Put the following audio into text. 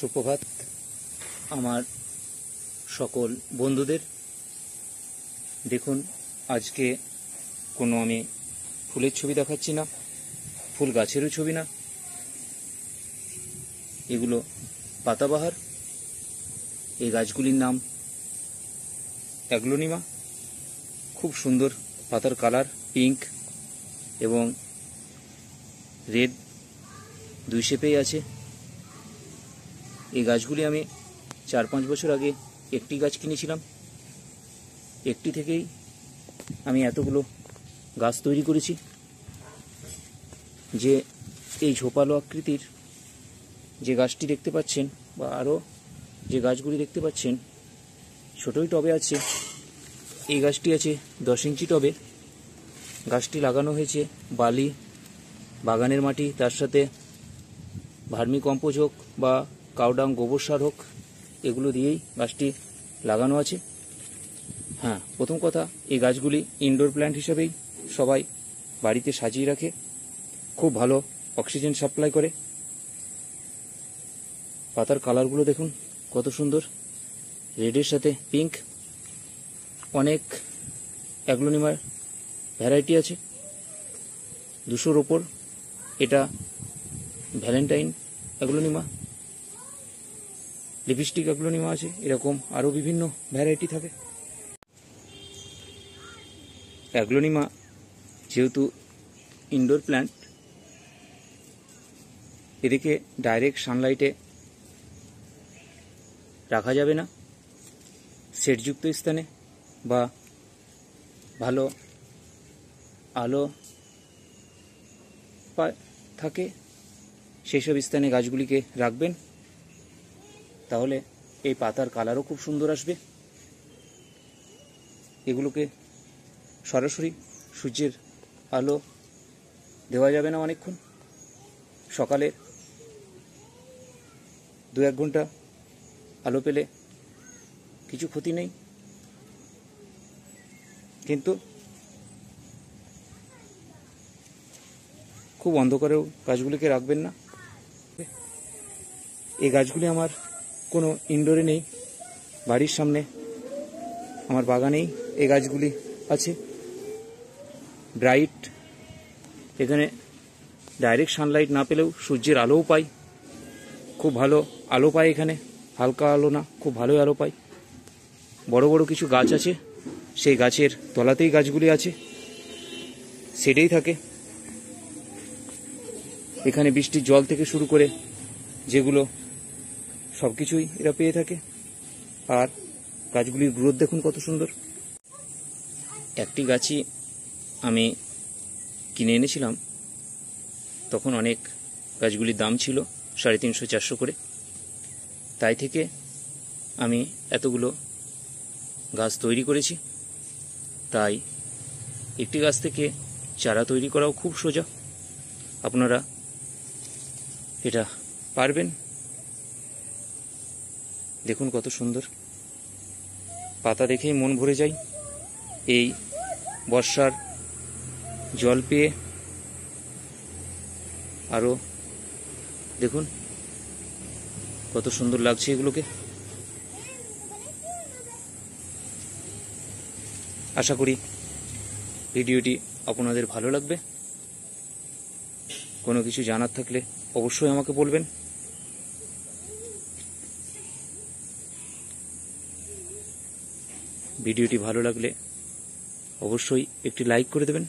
সুপ্রভাত আমার সকল বন্ধুদের। দেখুন, আজকে কোনো আমি ফুলের ছবি দেখাচ্ছি না, ফুল গাছেরও ছবি না, এগুলো পাতাবাহার। এই গাছগুলির নাম অ্যাগ্লোনিমা। খুব সুন্দর পাতার কালার, পিঙ্ক এবং রেড দুই শেপেই আছে। এই গাছগুলি আমি 4-5 বছর আগে একটি গাছ কিনেছিলাম। একটি থেকেই আমি এতগুলো গাছ তৈরি করেছি। যে এই ঝোপালো আকৃতির যে গাছটি দেখতে পাচ্ছেন বা আরও যে গাছগুলি দেখতে পাচ্ছেন, ছোটই টবে আছে। এই গাছটি আছে 10 ইঞ্চি টবে। গাছটি লাগানো হয়েছে বালি, বাগানের মাটি, তার সাথে ভার্মি কম্পোজ হোক বা কাউডাং গোবর সার হোক, এগুলো দিয়েই গাছটি লাগানো আছে। হ্যাঁ, প্রথম কথা, এই গাছগুলি ইনডোর প্ল্যান্ট হিসেবেই সবাই বাড়িতে সাজিয়ে রাখে। খুব ভালো অক্সিজেন সাপ্লাই করে। পাতার কালারগুলো দেখুন কত সুন্দর, রেডের সাথে পিঙ্ক। অনেক অ্যাগ্লোনিমার ভ্যারাইটি আছে, 200-র ওপর। এটা ভ্যালেন্টাইন অ্যাগ্লোনিমা, লিপস্টিক অ্যাগ্লোনিমা আছে, এরকম আরও বিভিন্ন ভ্যারাইটি থাকে। অ্যাগ্লোনিমা যেহেতু ইনডোর প্ল্যান্ট, এদিকে ডাইরেক্ট সানলাইটে রাখা যাবে না। শেডযুক্ত স্থানে বা ভালো আলো থাকে সেই সব স্থানে গাছগুলিকে রাখবেন, তাহলে এই পাতার কালারও খুব সুন্দর আসবে। এগুলোকে সরাসরি সূর্যের আলো দেওয়া যাবে না অনেকক্ষণ। সকালে 2-1 ঘন্টা আলো পেলে কিছু ক্ষতি নেই, কিন্তু খুব অন্ধকারেও গাছগুলিকে রাখবেন না। এই গাছগুলি আমার কোনো ইনডোরে নেই, বাড়ির সামনে আমার বাগানেই এই গাছগুলি আছে। ব্রাইট, এখানে ডাইরেক্ট সানলাইট না পেলেও সূর্যের আলোও পাই, খুব ভালো আলো পাই এখানে। হালকা আলো না, খুব ভালোই আলো পাই। বড় বড় কিছু গাছ আছে, সেই গাছের তলাতেই গাছগুলি আছে, সেটাই থাকে। এখানে বৃষ্টির জল থেকে শুরু করে যেগুলো সব কিছুই এরা পেয়ে থাকে। আর গাছগুলির গ্রোথ দেখুন কত সুন্দর। একটি গাছই আমি কিনে এনেছিলাম, তখন অনেক গাছগুলির দাম ছিল 350-400 করে। তাই থেকে আমি এতগুলো গাছ তৈরি করেছি। তাই একটি গাছ থেকে চারা তৈরি করাও খুব সোজা, আপনারা এটা পারবেন। দেখুন কত সুন্দর, পাতা দেখেই মন ভরে যায়। এই বর্ষার জল পেয়ে আরও দেখুন কত সুন্দর লাগছে এগুলোকে। আশা করি ভিডিওটি আপনাদের ভালো লাগবে। কোনো কিছু জানার থাকলে অবশ্যই আমাকে বলবেন। ভিডিওটি ভালো লাগলে অবশ্যই একটি লাইক করে দেবেন।